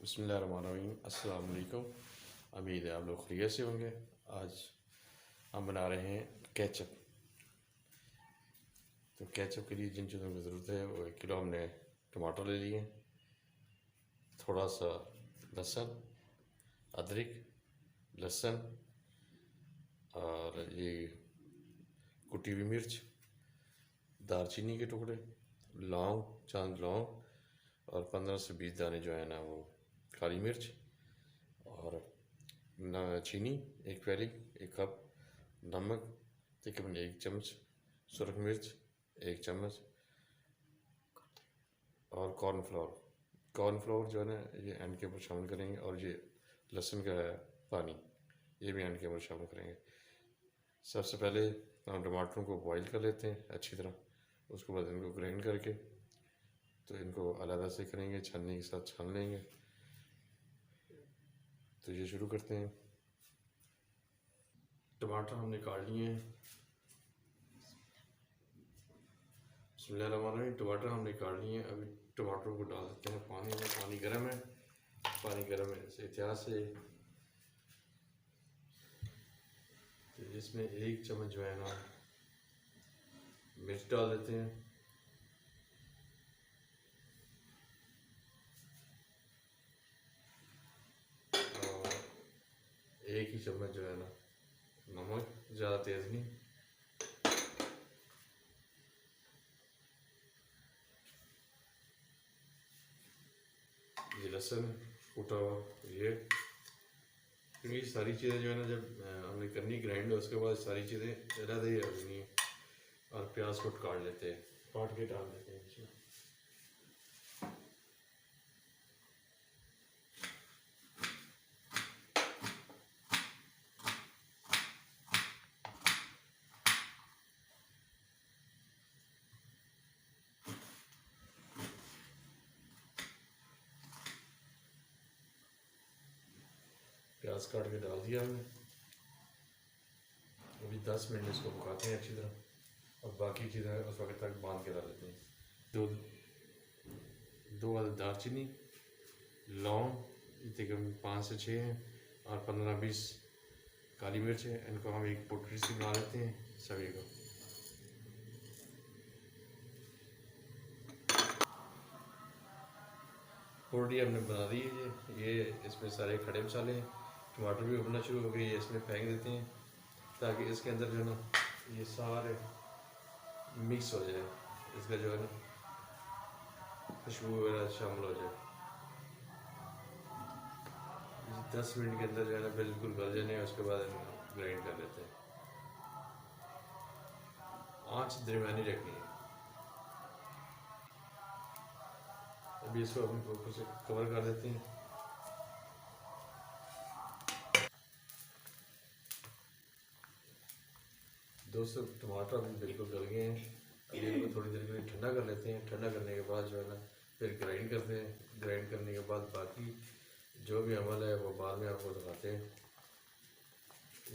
बिस्मिल्लाहिर्रहमानिर्रहीम। अस्सलाम वालेकुम। उम्मीद है आप लोग खैरियत से होंगे। आज हम बना रहे हैं केचप। तो केचप के लिए जिन चीज़ों की ज़रूरत है वो 1 किलो हमने टमाटर ले लिए, थोड़ा सा लहसुन, अदरक, लहसुन और ये कुटी हुई मिर्च, दालचीनी के टुकड़े, लौंग, चंद लौंग और 15 से 20 दाने जो है ना वो काली मिर्च, और चीनी 1 प्याली, 1 कप, नमक तकरीबन 1 चम्मच, सुरख मिर्च 1 चम्मच और कॉर्नफ्लोर जो है ना ये एंड के ऊपर शामिल करेंगे, और ये लहसुन का पानी ये भी एंड के ऊपर शामिल करेंगे। सबसे पहले हम टमाटरों को बॉईल कर लेते हैं अच्छी तरह, उसके बाद इनको ग्राइंड करके तो इनको अलग से करेंगे, छन्नी के साथ छान लेंगे। तो ये शुरू करते हैं। टमाटर हमने काट लिए हैं। बिस्मिल्लाहिर्रहमानिर्रहीम। टमाटर हमने काट लिए हैं। अभी टमाटरों को डाल देते हैं पानी में। पानी गर्म है, पानी गर्म है से एहतियात से। तो इसमें 1 चम्मच जो है ना मिर्च डाल देते हैं, और 1 ही चम्मच जो है ना नमक, ज़्यादा तेज़ नहीं। ये लहसुन कूटा हुआ, ये क्योंकि सारी चीज़ें जो है ना जब हमने करनी ग्राइंड उसके बाद सारी चीज़ें अलग ही रखनी है। और प्याज को काट लेते हैं, काट के डाल देते हैं इसमें। प्याज काट के डाल दिया हमने। अभी 10 मिनट इसको पकाते हैं अच्छी तरह, और बाकी चीज़ें उस वक्त तक बांध के डाल देते हैं। दो अदद दालचीनी, लौंग तकरीबन 5 से 6 हैं, और 15-20 काली मिर्च है। इनको हम एक पोटली से बना लेते हैं सभी को। पोटली हमने बना दी है। ये इसमें सारे खड़े मसाले हैं। टमाटर भी उबलना शुरू हो गई है, इसमें फेंक देते हैं ताकि इसके अंदर जो है ना ये सारे मिक्स हो जाए, इसका जो है ना खुशबू वगैरह शामिल हो जाए। 10 मिनट के अंदर जो है ना बिल्कुल गल जाने, उसके बाद ग्राइंड कर लेते हैं। आँच दरमियानी रखनी है। अभी इसको हम ऊपर से कवर कर देते हैं। दोस्तों टमाटर अभी बिल्कुल गल गए हैं। अभी इनको थोड़ी देर के लिए ठंडा कर लेते हैं। ठंडा करने के बाद जो है ना फिर ग्राइंड करते हैं। ग्राइंड करने के बाद बाकी जो भी अमल है वो बाद में आपको दिखाते हैं।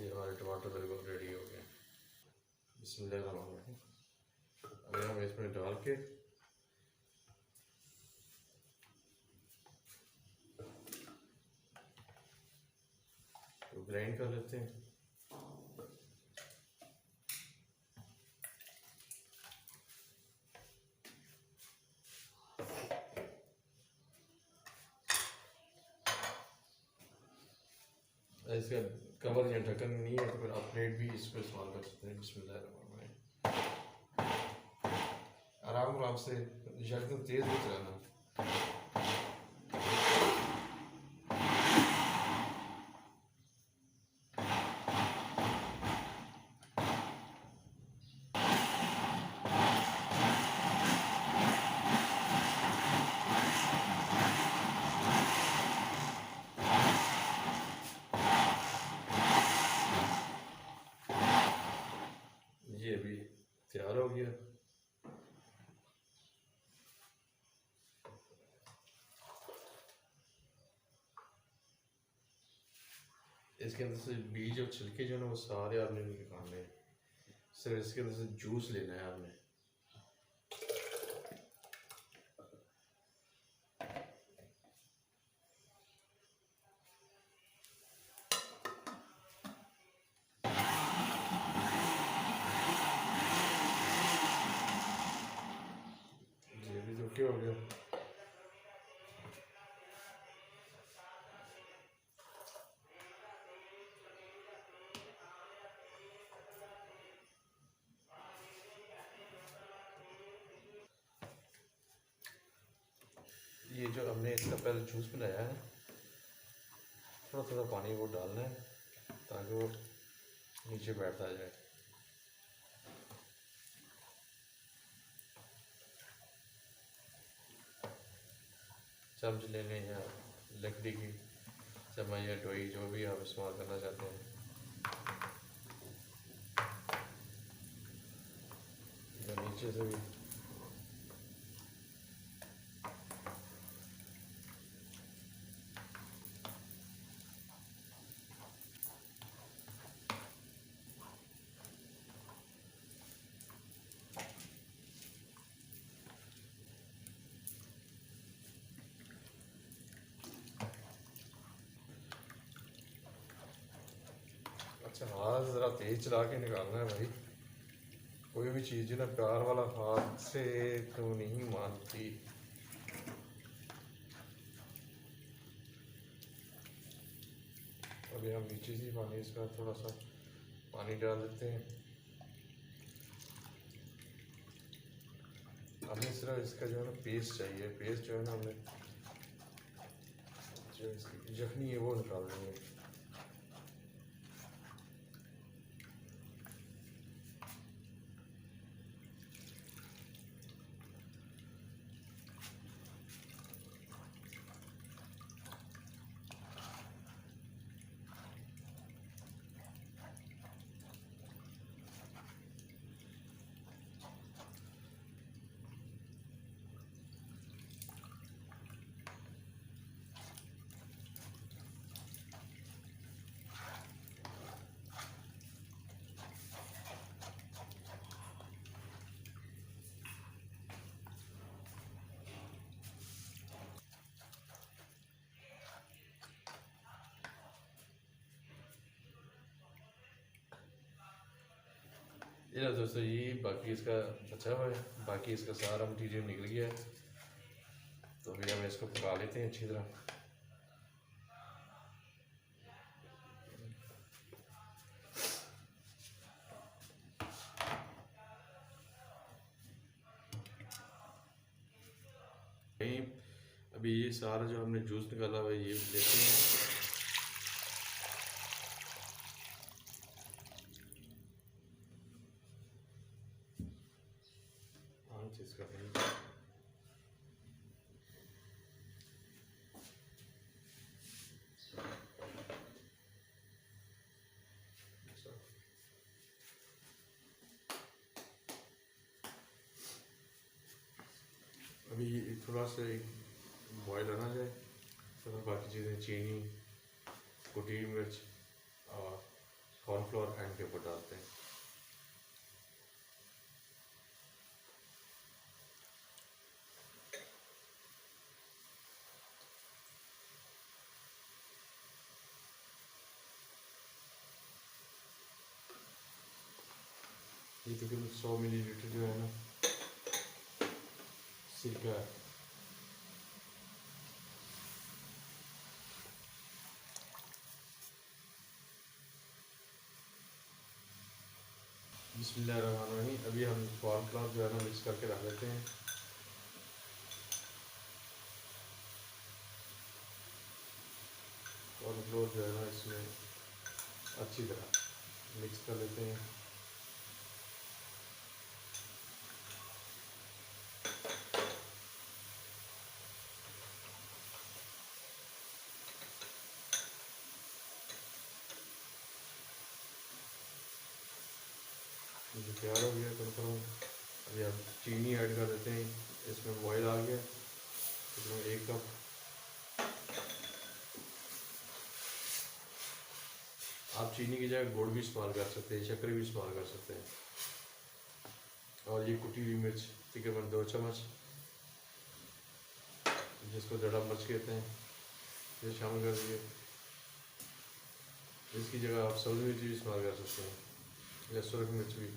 ये हमारे टमाटर बिल्कुल रेडी हो गए। बिस्मिल्लाहिर्रहमानिर्रहीम। अभी हम इसमें डाल के तो ग्राइंड कर लेते हैं। इसका कवर या ढक्कन नहीं है तो फिर आप प्लेट भी इस पर इस्तेमाल कर सकते हैं। बिस्मिल्लाहिर्रहमानिर्रहीम। आराम आराम से, एकदम तेज़ नहीं चलाना। ये अभी तैयार हो गया। इसके अंदर से बीज और छिलके जो है ना वो सारे आपने निकालने हैं। सिर्फ इसके अंदर से जूस लेना है आपने। हो गया। ये जो हमने इसका पहले जूस बनाया है, थोड़ा थोड़ा पानी वो डालना है ताकि वो नीचे बैठता जाए। चम्मच ले लें या लकड़ी की चम्मच या टोई, जो भी आप इस्तेमाल करना चाहते हैं। या नीचे से भी अच्छा, हाथ ज़रा तेज़ चला के निकालना है भाई। कोई भी चीज़ ना प्यार वाला हाथ से तो नहीं मानती। अभी हम नीचे से पानी इसका थोड़ा सा पानी डाल देते हैं। हमें सिर्फ इसका जो है ना पेस्ट चाहिए। पेस्ट जो है ना हमें जो इसकी यखनी है वो निकाल देंगे। ये दोस्तों, ये बाकी इसका बचा हुआ है, बाकी इसका सारा मटीरियल निकल गया है। तो अभी हम इसको पका लेते हैं अच्छी तरह। अभी ये सारा जो हमने जूस निकाला हुआ है ये लेते हैं। इसका अभी थोड़ा सा बॉयल आना जाए तो फिर बाकी चीज़ें चीनी, कुटी मिर्च और कॉर्नफ्लोर एंड के ऊपर डालते हैं। ये तकरीबन 100 मिलीलीटर जो है ना सिरका है। बिस्मिल्लाहिर्रहमानिर्रहीम। अभी हम कॉर्नफ्लोर जो है ना मिक्स करके रख देते हैं। कॉर्नफ्लोर जो है ना इसमें अच्छी तरह मिक्स कर लेते हैं। जो तैयार हो गया कन्फर्म। अभी आप चीनी ऐड कर देते हैं। इसमें बॉयल आ गया, इसमें 1 कप। आप चीनी की जगह गुड़ भी इस्तेमाल कर सकते हैं, शक्कर भी इस्तेमाल कर सकते हैं। और ये कुटी हुई मिर्च तकरीबन 2 चम्मच, जिसको दड़ा मिर्च कहते हैं, ये शामिल कर दिए। इसकी जगह आप सब्ज़ी मिर्च भी इस्तेमाल कर सकते हैं या सुरख मिर्च भी।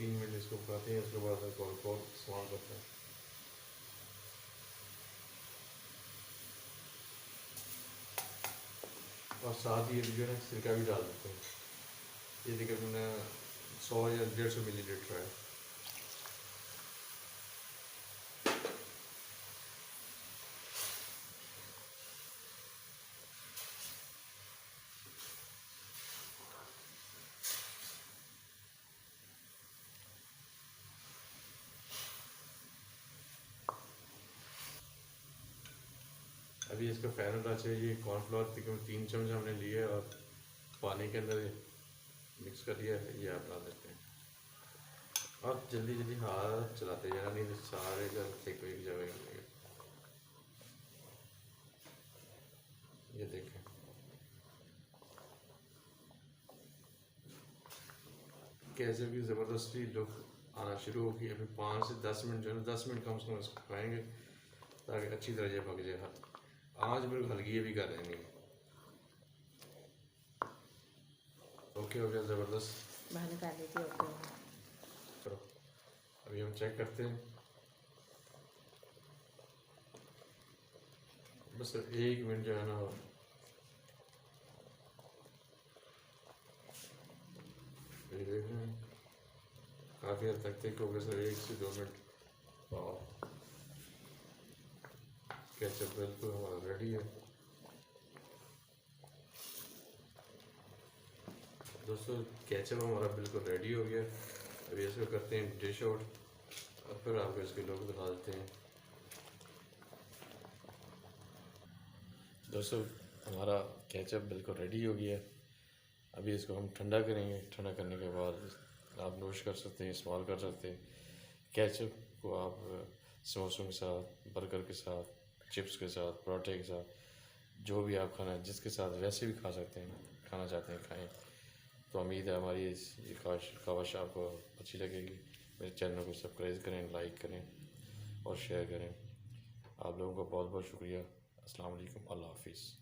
3 मिनट इसको पकाते हैं, उसके बाद कॉल इस्तेमाल करते हैं। और साथ ही जो है ना सिरका भी डाल देते हैं। ये तकरीबन 100 या 150 मिलीलीटर है। अभी इसका फाइनल टच है, ये कॉर्नफ्लोर तकरीबन 3 चम्मच हमने लिए और पानी के अंदर मिक्स कर लिया है। ये आप डाल देते हैं और जल्दी जल्दी हाथ चलाते जाना, नहीं तो सारे जल एक जाएगा। ये देखें, कैसे भी ज़बरदस्ती लुक आना शुरू होगी। अभी 5 से 10 मिनट जो है 10 मिनट कम से कम इसको पकाएंगे ताकि अच्छी तरह ये पक जाए। आँच बिल्कुल हल्की भी कर देनी है। ओके हो गया, ज़बरदस्त। चलो अभी हम चेक करते हैं। बस 1 मिनट जो है ना, ये देख रहे हैं काफ़ी हद तक थिक हो गया सर। 1 से 2 मिनट और केचप बिल्कुल हमारा रेडी है। दोस्तों केचप हमारा बिल्कुल रेडी हो गया। अभी इसको करते हैं डिश आउट और फिर आपको इसके लोग दिखा देते हैं। दोस्तों हमारा केचप बिल्कुल रेडी हो गया है। अभी इसको हम ठंडा करेंगे। ठंडा करने के बाद आप नोश कर सकते हैं, इस्तेमाल कर सकते हैं। केचप को आप समोसों के साथ, बर्गर के साथ, चिप्स के साथ, पराठे के साथ, जो भी आप खाना जिसके साथ वैसे भी खा सकते हैं, खाना चाहते हैं खाएं। तो उम्मीद है हमारी ये ख्वाहिश आपको अच्छी लगेगी। मेरे चैनल को सब्सक्राइब करें, लाइक करें और शेयर करें। आप लोगों का बहुत बहुत शुक्रिया। अस्सलाम वालेकुम, अल्लाह हाफिज़।